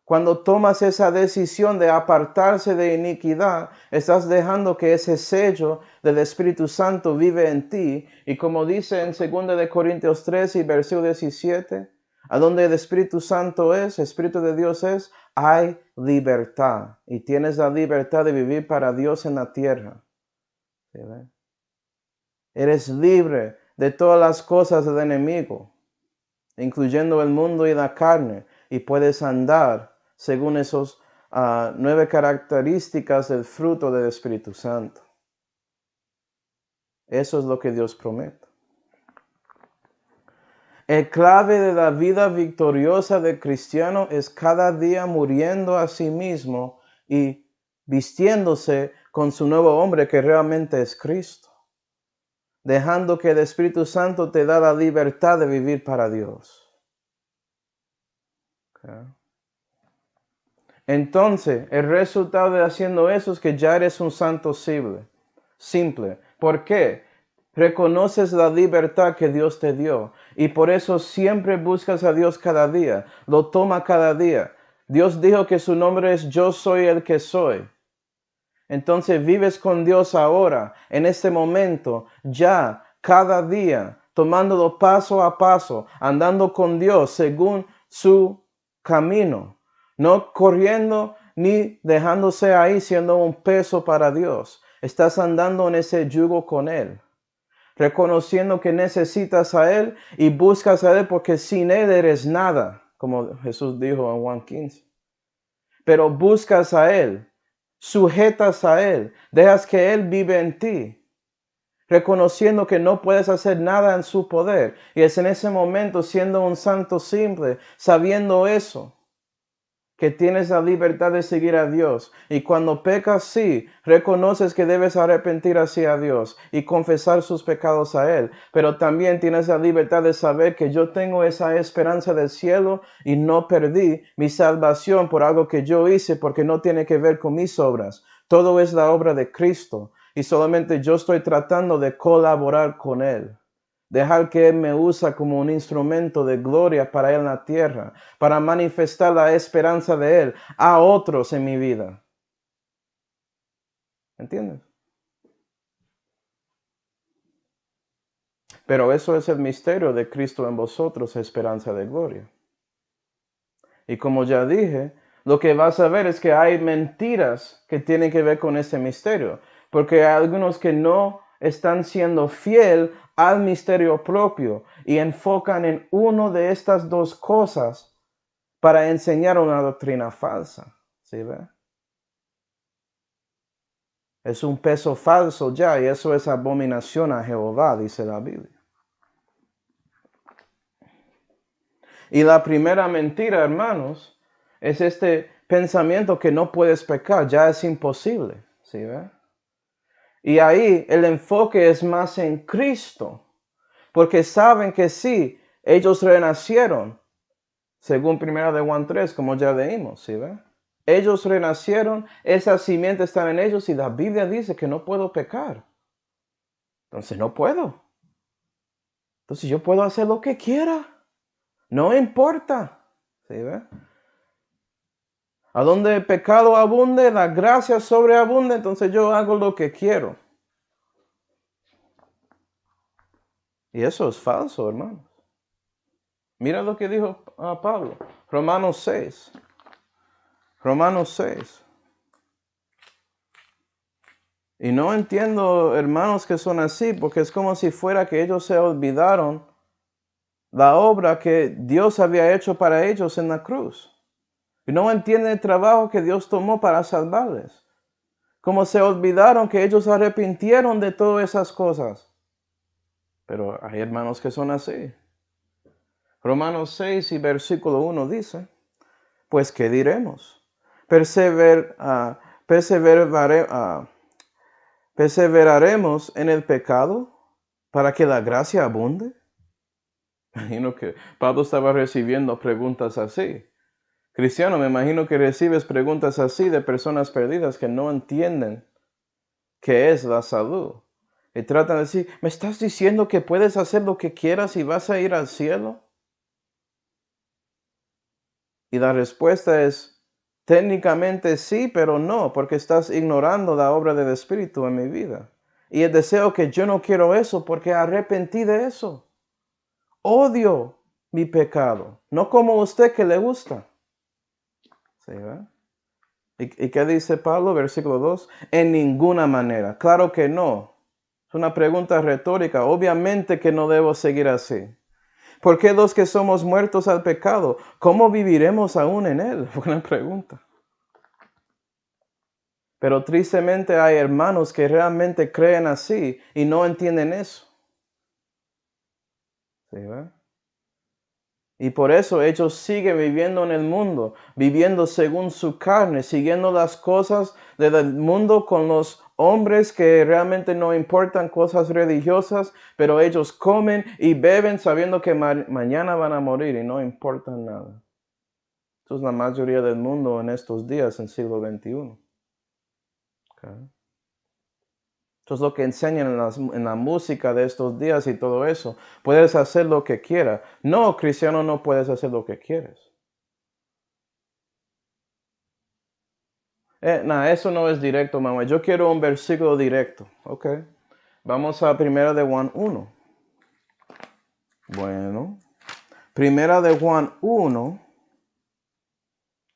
cuando tomas esa decisión de apartarse de iniquidad, estás dejando que ese sello del Espíritu Santo vive en ti. Y como dice en 2 de Corintios 3 y versículo 17, a donde el Espíritu Santo es, el Espíritu de Dios es, hay libertad. Y tienes la libertad de vivir para Dios en la tierra. ¿Sí, ve? Eres libre de todas las cosas del enemigo, incluyendo el mundo y la carne, y puedes andar según esos 9 características del fruto del Espíritu Santo. Eso es lo que Dios promete. El clave de la vida victoriosa del cristiano es cada día muriendo a sí mismo y vistiéndose con su nuevo hombre que realmente es Cristo, dejando que el Espíritu Santo te da la libertad de vivir para Dios. Okay. Entonces, el resultado de haciendo eso es que ya eres un santo simple. ¿Por qué? Reconoces la libertad que Dios te dio y por eso siempre buscas a Dios cada día, lo toma cada día. Dios dijo que su nombre es Yo soy el que soy. Entonces vives con Dios ahora, en este momento, ya, cada día, tomándolo paso a paso, andando con Dios según su camino, no corriendo ni dejándose ahí siendo un peso para Dios. Estás andando en ese yugo con Él, reconociendo que necesitas a Él y buscas a Él porque sin Él eres nada, como Jesús dijo en Juan 15. Pero buscas a Él, sujetas a Él, dejas que Él vive en ti, reconociendo que no puedes hacer nada en su poder. Y es en ese momento, siendo un santo simple, sabiendo eso, que tienes la libertad de seguir a Dios. Y cuando pecas, sí, reconoces que debes arrepentir hacia Dios y confesar sus pecados a Él. Pero también tienes la libertad de saber que yo tengo esa esperanza del cielo y no perdí mi salvación por algo que yo hice, porque no tiene que ver con mis obras. Todo es la obra de Cristo y solamente yo estoy tratando de colaborar con Él. Dejar que Él me usa como un instrumento de gloria para Él en la tierra, para manifestar la esperanza de Él a otros en mi vida. ¿Entiendes? Pero eso es el misterio de Cristo en vosotros, esperanza de gloria. Y como ya dije, lo que vas a ver es que hay mentiras que tienen que ver con ese misterio, porque hay algunos que no están siendo fiel al misterio propio y enfocan en una de estas dos cosas para enseñar una doctrina falsa. ¿Sí ve? Es un peso falso ya, y eso es abominación a Jehová, dice la Biblia. Y la primera mentira, hermanos, es este pensamiento que no puedes pecar, ya es imposible. ¿Sí ve? Y ahí el enfoque es más en Cristo, porque saben que sí, ellos renacieron, según 1 de Juan 3, como ya leímos, ¿sí ve? Ellos renacieron, esa simiente está en ellos y la Biblia dice que no puedo pecar. Entonces no puedo. Entonces yo puedo hacer lo que quiera. No importa. ¿Sí ve? A donde el pecado abunde, la gracia sobreabunde, entonces yo hago lo que quiero. Y eso es falso, hermanos. Mira lo que dijo Pablo. Romanos 6. Romanos 6. Y no entiendo, hermanos, que son así, porque es como si fuera que ellos se olvidaron la obra que Dios había hecho para ellos en la cruz. Y no entienden el trabajo que Dios tomó para salvarles. Como se olvidaron que ellos arrepintieron de todas esas cosas. Pero hay hermanos que son así. Romanos 6 y versículo 1 dice: pues ¿qué diremos? Perseverare- ah, ¿Perseveraremos en el pecado para que la gracia abunde? Imagino que Pablo estaba recibiendo preguntas así. Cristiano, me imagino que recibes preguntas así de personas perdidas que no entienden qué es la salud. Y tratan de decir, ¿me estás diciendo que puedes hacer lo que quieras y vas a ir al cielo? Y la respuesta es, técnicamente sí, pero no, porque estás ignorando la obra del Espíritu en mi vida. Y el deseo que yo no quiero eso porque arrepentí de eso. Odio mi pecado, no como usted que le gusta. ¿Sí, verdad? ¿Y qué dice Pablo? Versículo 2. En ninguna manera. Claro que no. Es una pregunta retórica. Obviamente que no debo seguir así. ¿Por qué los que somos muertos al pecado? ¿Cómo viviremos aún en él? Buena pregunta. Pero tristemente hay hermanos que realmente creen así y no entienden eso. ¿Sí, verdad? Y por eso ellos siguen viviendo en el mundo, viviendo según su carne, siguiendo las cosas del mundo con los hombres que realmente no importan cosas religiosas, pero ellos comen y beben sabiendo que mañana van a morir y no importan nada. Eso es la mayoría del mundo en estos días, en siglo XXI. Okay. Eso es lo que enseñan en la música de estos días y todo eso. Puedes hacer lo que quieras. No, cristiano, no puedes hacer lo que quieres. Eso no es directo, mamá. Yo quiero un versículo directo. Ok. Vamos a Primera de Juan 1. Bueno. Primera de Juan 1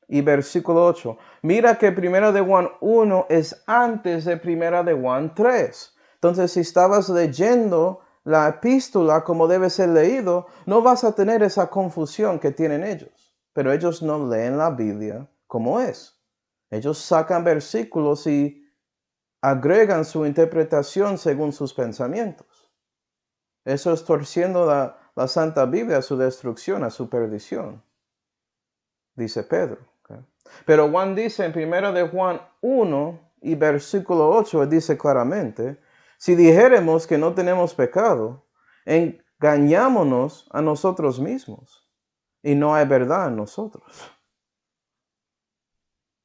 y versículo 8. Mira que Primera de Juan 1 es antes de Primera de Juan 3. Entonces, si estabas leyendo la epístola como debe ser leído, no vas a tener esa confusión que tienen ellos. Pero ellos no leen la Biblia como es. Ellos sacan versículos y agregan su interpretación según sus pensamientos. Eso es torciendo la Santa Biblia a su destrucción, a su perdición, dice Pedro. Okay. Pero Juan dice en 1 de Juan 1 y versículo 8, él dice claramente, si dijéremos que no tenemos pecado, engañámonos a nosotros mismos y no hay verdad en nosotros.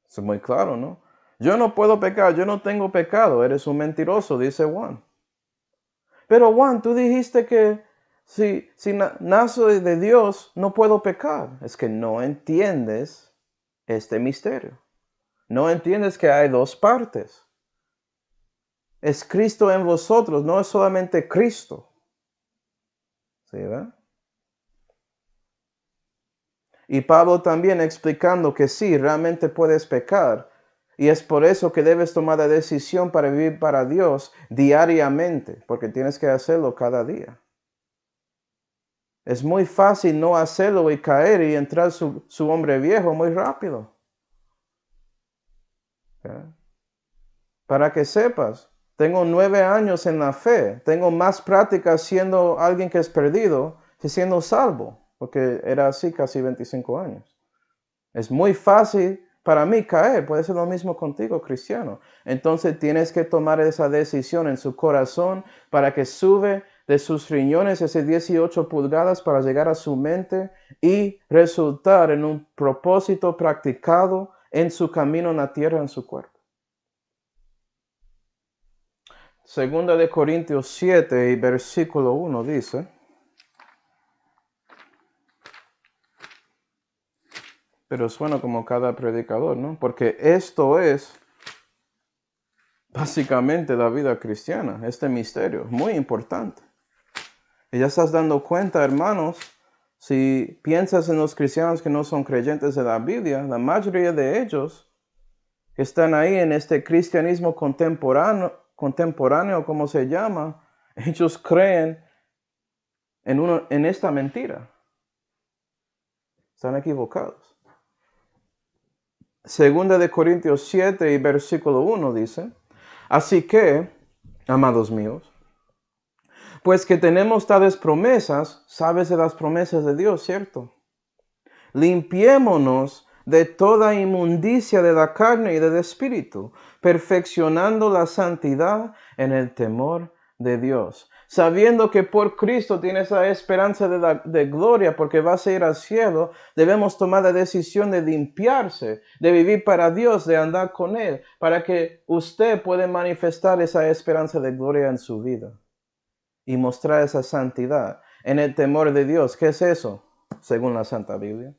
Es muy claro, ¿no? Yo no puedo pecar, yo no tengo pecado, eres un mentiroso, dice Juan. Pero Juan, tú dijiste que si nazo de Dios no puedo pecar. Es que no entiendes este misterio. No entiendes que hay dos partes. Es Cristo en vosotros, no es solamente Cristo. ¿Sí, verdad? Y Pablo también explicando que sí, realmente puedes pecar. Y es por eso que debes tomar la decisión para vivir para Dios diariamente, porque tienes que hacerlo cada día. Es muy fácil no hacerlo y caer y entrar su hombre viejo muy rápido. ¿Okay? Para que sepas, tengo 9 años en la fe. Tengo más práctica siendo alguien que es perdido que siendo salvo, porque era así casi 25 años. Es muy fácil para mí caer. Puede ser lo mismo contigo, cristiano. Entonces tienes que tomar esa decisión en su corazón para que sube de sus riñones ese 18 pulgadas para llegar a su mente y resultar en un propósito practicado en su camino en la tierra, en su cuerpo. Segunda de Corintios 7 y versículo 1 dice, pero suena como cada predicador, ¿no? Porque esto es básicamente la vida cristiana, este misterio, muy importante. Y ya estás dando cuenta, hermanos, si piensas en los cristianos que no son creyentes de la Biblia, la mayoría de ellos que están ahí en este cristianismo contemporáneo, como se llama, ellos creen en esta mentira. Están equivocados. Segunda de Corintios 7 y versículo 1 dice, así que, amados míos, pues que tenemos tales promesas, sabes de las promesas de Dios, ¿cierto? Limpiémonos de toda inmundicia de la carne y del espíritu, perfeccionando la santidad en el temor de Dios. Sabiendo que por Cristo tiene esa esperanza de gloria, porque vas a ir al cielo, debemos tomar la decisión de limpiarse, de vivir para Dios, de andar con Él, para que usted pueda manifestar esa esperanza de gloria en su vida y mostrar esa santidad en el temor de Dios. ¿Qué es eso? Según la Santa Biblia.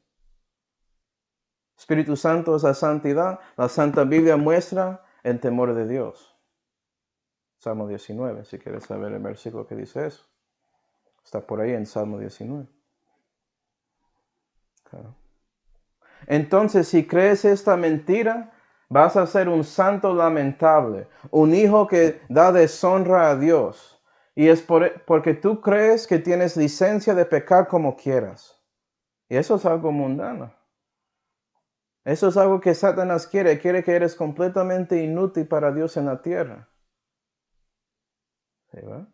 Espíritu Santo es la santidad. La Santa Biblia muestra el temor de Dios. Salmo 19, si quieres saber el versículo que dice eso. Está por ahí en Salmo 19. Claro. Entonces, si crees esta mentira, vas a ser un santo lamentable, un hijo que da deshonra a Dios. Y es porque tú crees que tienes licencia de pecar como quieras. Y eso es algo mundano. Eso es algo que Satanás quiere. Quiere que eres completamente inútil para Dios en la tierra. ¿Sí, va?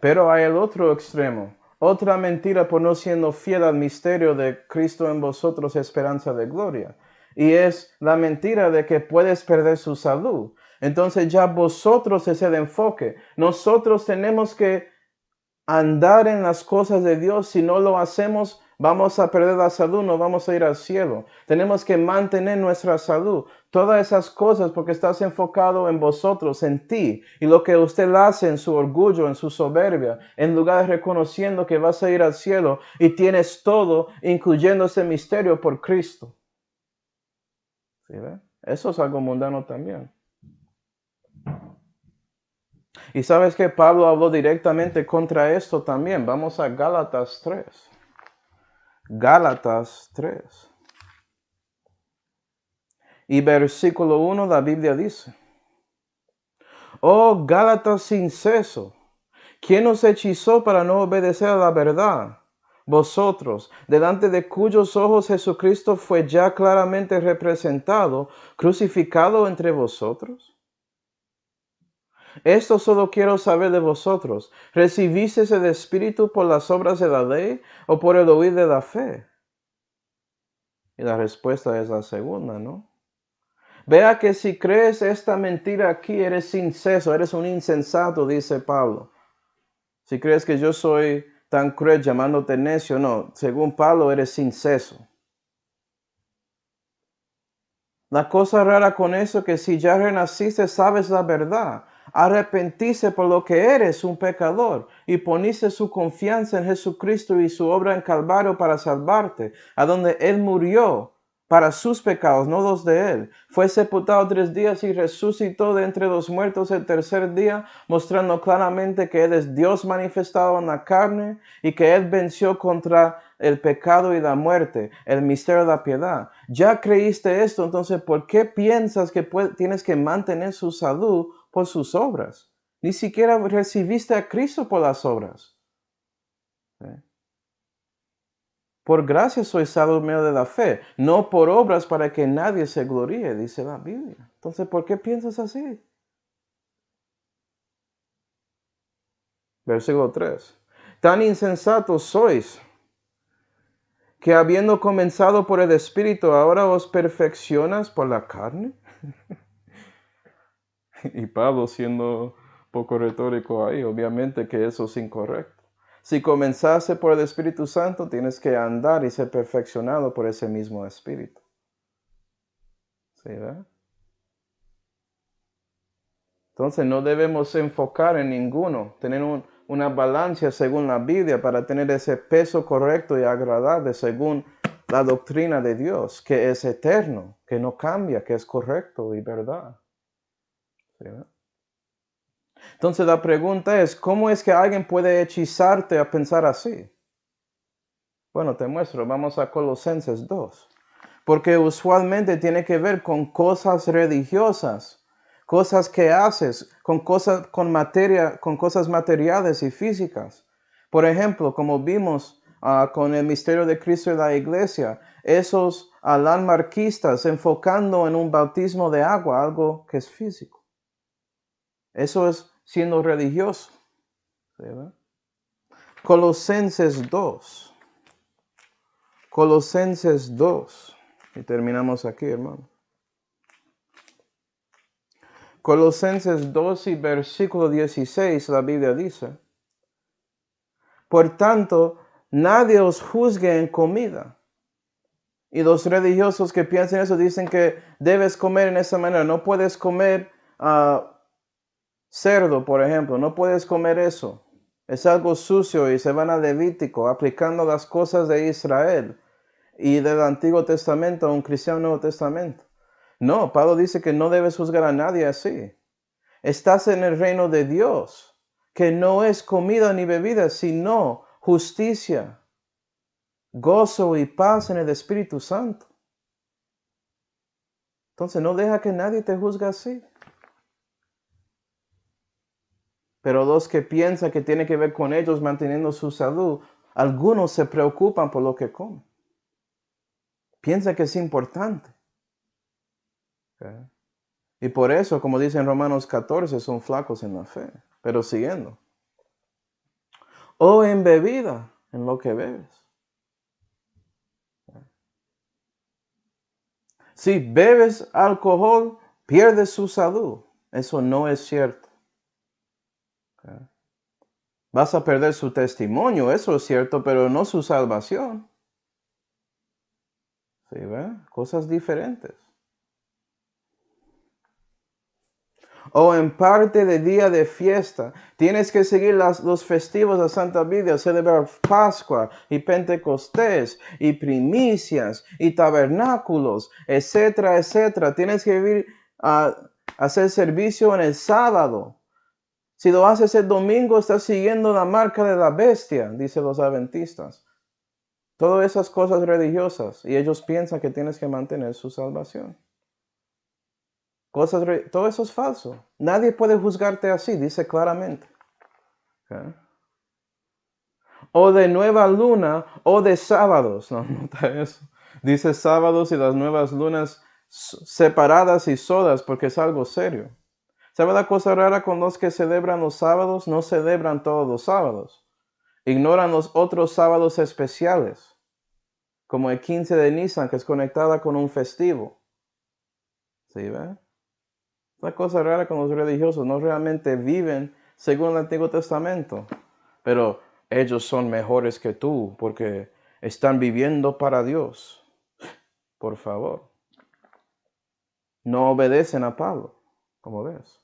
Pero hay el otro extremo. Otra mentira por no siendo fiel al misterio de Cristo en vosotros, esperanza de gloria. Y es la mentira de que puedes perder su salud. Entonces ya vosotros es el enfoque. Nosotros tenemos que andar en las cosas de Dios. Si no lo hacemos, vamos a perder la salud, no vamos a ir al cielo. Tenemos que mantener nuestra salud. Todas esas cosas porque estás enfocado en vosotros, en ti. Y lo que usted hace en su orgullo, en su soberbia, en lugar de reconociendo que vas a ir al cielo y tienes todo, incluyendo ese misterio por Cristo. ¿Sí, ve? Eso es algo mundano también. Y sabes que Pablo habló directamente contra esto también. Vamos a Gálatas 3. Gálatas 3. Y versículo 1, la Biblia dice: Oh Gálatas sin ceso, ¿quién os hechizó para no obedecer a la verdad? Vosotros, delante de cuyos ojos Jesucristo fue ya claramente representado, crucificado entre vosotros. Esto solo quiero saber de vosotros. ¿Recibisteis el Espíritu por las obras de la ley o por el oír de la fe? Y la respuesta es la segunda, ¿no? Vea que si crees esta mentira aquí, eres inceso, eres un insensato, dice Pablo. Si crees que yo soy tan cruel llamándote necio, no. Según Pablo, eres inceso. La cosa rara con eso es que si ya renaciste, sabes la verdad. Arrepentiste por lo que eres, un pecador, y poniste su confianza en Jesucristo y su obra en Calvario para salvarte, a donde Él murió para sus pecados, no los de Él. Fue sepultado 3 días y resucitó de entre los muertos el tercer día, mostrando claramente que Él es Dios manifestado en la carne y que Él venció contra el pecado y la muerte, el misterio de la piedad. Ya creíste esto, entonces, ¿por qué piensas que tienes que mantener su salud por sus obras? Ni siquiera recibiste a Cristo por las obras. ¿Eh? Por gracia soy salvo medio de la fe, no por obras para que nadie se gloríe, dice la Biblia. Entonces, ¿por qué piensas así? Versículo 3. Tan insensatos sois, que habiendo comenzado por el Espíritu, ahora os perfeccionas por la carne. Y Pablo, siendo poco retórico ahí, obviamente que eso es incorrecto. Si comenzaste por el Espíritu Santo, tienes que andar y ser perfeccionado por ese mismo Espíritu. ¿Sí, verdad? Entonces no debemos enfocar en ninguno, tener una balanza según la Biblia para tener ese peso correcto y agradable según la doctrina de Dios, que es eterno, que no cambia, que es correcto y verdad. ¿Sí, verdad? Entonces la pregunta es, ¿cómo es que alguien puede hechizarte a pensar así? Bueno, te muestro, vamos a Colosenses 2. Porque usualmente tiene que ver con cosas religiosas, cosas que haces, con cosas materiales y físicas. Por ejemplo, como vimos con el misterio de Cristo y la iglesia, esos alanmarquistas enfocando en un bautismo de agua, algo que es físico. Eso es siendo religioso. ¿Sí, verdad? Colosenses 2. Colosenses 2. Y terminamos aquí, hermano. Colosenses 2 y versículo 16, la Biblia dice: por tanto, nadie os juzgue en comida. Y los religiosos que piensan eso dicen que debes comer en esa manera. No puedes comer cerdo, por ejemplo. No puedes comer eso. Es algo sucio y se van a Levítico aplicando las cosas de Israel y del Antiguo Testamento a un cristiano Nuevo Testamento. No, Pablo dice que no debes juzgar a nadie así. Estás en el reino de Dios, que no es comida ni bebida, sino justicia, gozo y paz en el Espíritu Santo. Entonces no deja que nadie te juzgue así. Pero los que piensan que tiene que ver con ellos manteniendo su salud, algunos se preocupan por lo que comen. Piensan que es importante. ¿Okay? Y por eso, como dice en Romanos 14, son flacos en la fe. Pero siguiendo. O en bebida, en lo que bebes. Si bebes alcohol, pierdes su salud. Eso no es cierto. ¿Okay? Vas a perder su testimonio, eso es cierto, pero no su salvación. ¿Sí ve? Cosas diferentes. O en parte de día de fiesta. Tienes que seguir los festivos de Santa Biblia, celebrar Pascua y Pentecostés y primicias y tabernáculos, etcétera, etcétera. Tienes que vivir hacer servicio en el sábado. Si lo haces el domingo, estás siguiendo la marca de la bestia, dicen los adventistas. Todas esas cosas religiosas. Y ellos piensan que tienes que mantener su salvación. Todo eso es falso. Nadie puede juzgarte así, dice claramente. ¿Okay? O de nueva luna o de sábados. No, nota eso. Dice sábados y las nuevas lunas separadas y solas porque es algo serio. ¿Sabe la cosa rara con los que celebran los sábados? No celebran todos los sábados. Ignoran los otros sábados especiales. Como el 15 de Nisan, que es conectada con un festivo. ¿Sí ve? Una cosa rara con los religiosos, no realmente viven según el Antiguo Testamento, pero ellos son mejores que tú porque están viviendo para Dios. Por favor. No obedecen a Pablo, como ves.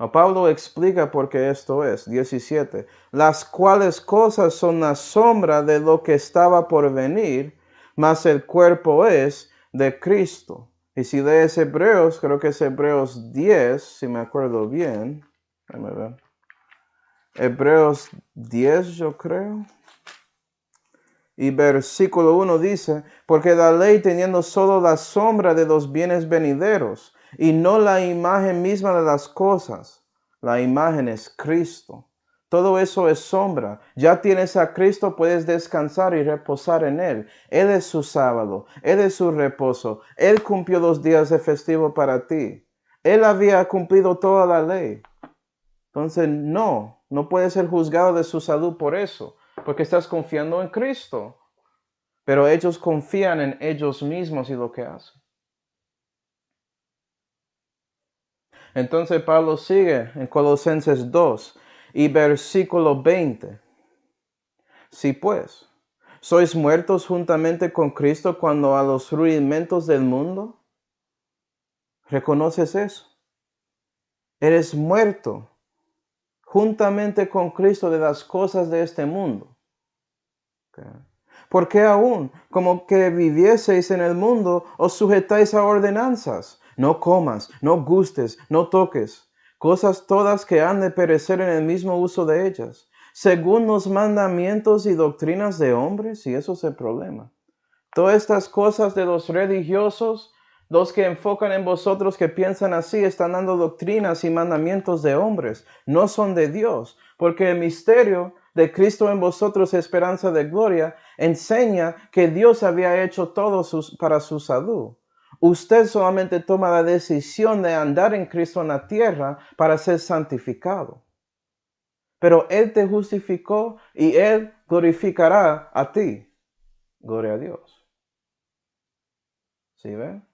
A Pablo explica por qué esto es. 17. Las cuales cosas son la sombra de lo que estaba por venir, mas el cuerpo es de Cristo. Y si lees Hebreos, creo que es Hebreos 10, si me acuerdo bien. Déjame ver. Hebreos 10, yo creo. Y versículo 1 dice, porque la ley teniendo solo la sombra de los bienes venideros, y no la imagen misma de las cosas. La imagen es Cristo. Todo eso es sombra. Ya tienes a Cristo, puedes descansar y reposar en Él. Él es su sábado, Él es su reposo. Él cumplió los días de festivo para ti. Él había cumplido toda la ley. Entonces no puedes ser juzgado de su salud por eso, porque estás confiando en Cristo. Pero ellos confían en ellos mismos y lo que hacen. Entonces Pablo sigue en Colosenses 2 y versículo 20. Si pues, sois muertos juntamente con Cristo cuando a los rudimentos del mundo, ¿reconoces eso? Eres muerto juntamente con Cristo de las cosas de este mundo. Okay. Porque aún, como que vivieseis en el mundo, os sujetáis a ordenanzas. No comas, no gustes, no toques. Cosas todas que han de perecer en el mismo uso de ellas. Según los mandamientos y doctrinas de hombres, y eso es el problema. Todas estas cosas de los religiosos, los que enfocan en vosotros que piensan así, están dando doctrinas y mandamientos de hombres. No son de Dios, porque el misterio de Cristo en vosotros, esperanza de gloria, enseña que Dios había hecho todo para su salud. Usted solamente toma la decisión de andar en Cristo en la tierra para ser santificado. Pero Él te justificó y Él glorificará a ti. Gloria a Dios. ¿Sí ven?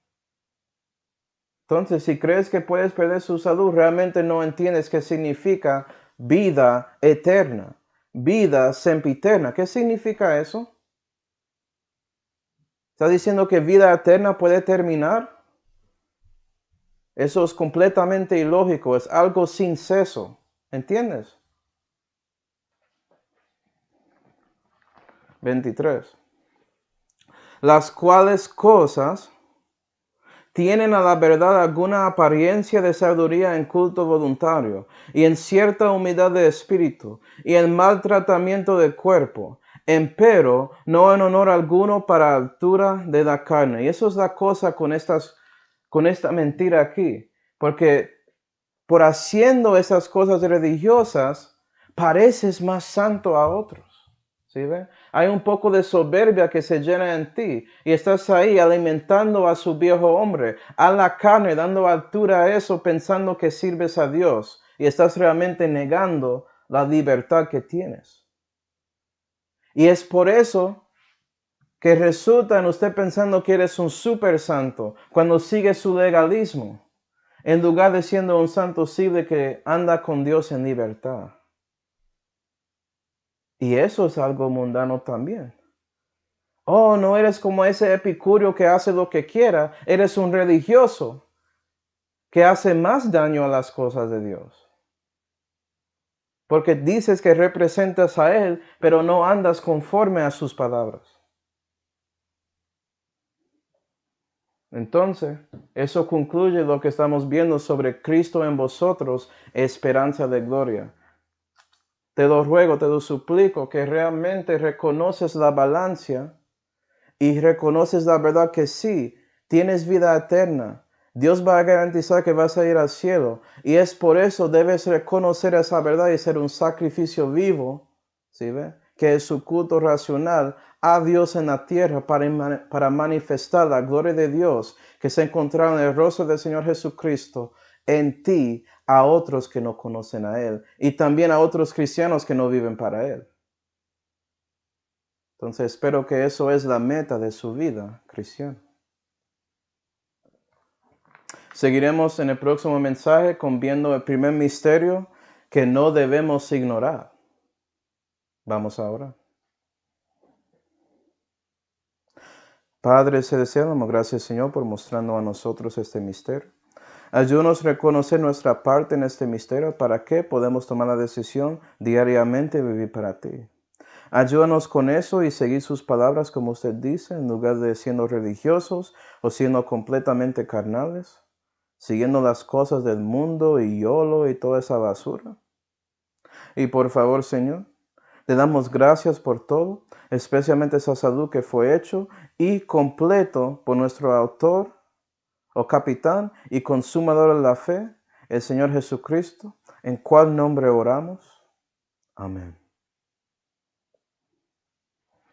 Entonces, si crees que puedes perder su salud, realmente no entiendes qué significa vida eterna, vida sempiterna. ¿Qué significa eso? ¿Está diciendo que vida eterna puede terminar? Eso es completamente ilógico, es algo sin ceso. ¿Entiendes? 23. Las cuales cosas tienen a la verdad alguna apariencia de sabiduría en culto voluntario, y en cierta humildad de espíritu, y en maltratamiento del cuerpo, empero no en honor alguno para altura de la carne. Y eso es la cosa con esta mentira aquí, porque por haciendo esas cosas religiosas, pareces más santo a otros. ¿Sí ve? Hay un poco de soberbia que se llena en ti y estás ahí alimentando a su viejo hombre, a la carne, dando altura a eso pensando que sirves a Dios y estás realmente negando la libertad que tienes. Y es por eso que resulta en usted pensando que eres un super santo cuando sigue su legalismo, en lugar de siendo un santo civil que anda con Dios en libertad. Y eso es algo mundano también. Oh, no eres como ese epicurio que hace lo que quiera. Eres un religioso que hace más daño a las cosas de Dios. Porque dices que representas a Él, pero no andas conforme a sus palabras. Entonces, eso concluye lo que estamos viendo sobre Cristo en vosotros, esperanza de gloria. Te lo ruego, te lo suplico, que realmente reconoces la balanza y reconoces la verdad que sí, tienes vida eterna. Dios va a garantizar que vas a ir al cielo. Y es por eso debes reconocer esa verdad y ser un sacrificio vivo, ¿sí ve? Que es su culto racional a Dios en la tierra para manifestar la gloria de Dios que se encontrará en el rostro del Señor Jesucristo en ti a otros que no conocen a Él y también a otros cristianos que no viven para Él. Entonces espero que eso es la meta de su vida cristiana. Seguiremos en el próximo mensaje con viendo el primer misterio que no debemos ignorar. Vamos ahora. Padre celestial, damos gracias Señor por mostrarnos a nosotros este misterio. Ayúdanos a reconocer nuestra parte en este misterio para que podamos tomar la decisión diariamente de vivir para ti. Ayúdanos con eso y seguir sus palabras como usted dice, en lugar de siendo religiosos o siendo completamente carnales, siguiendo las cosas del mundo y YOLO y toda esa basura. Y por favor, Señor, le damos gracias por todo, especialmente esa salud que fue hecho y completo por nuestro autor o capitán y consumador de la fe, el Señor Jesucristo, en cual nombre oramos. Amén.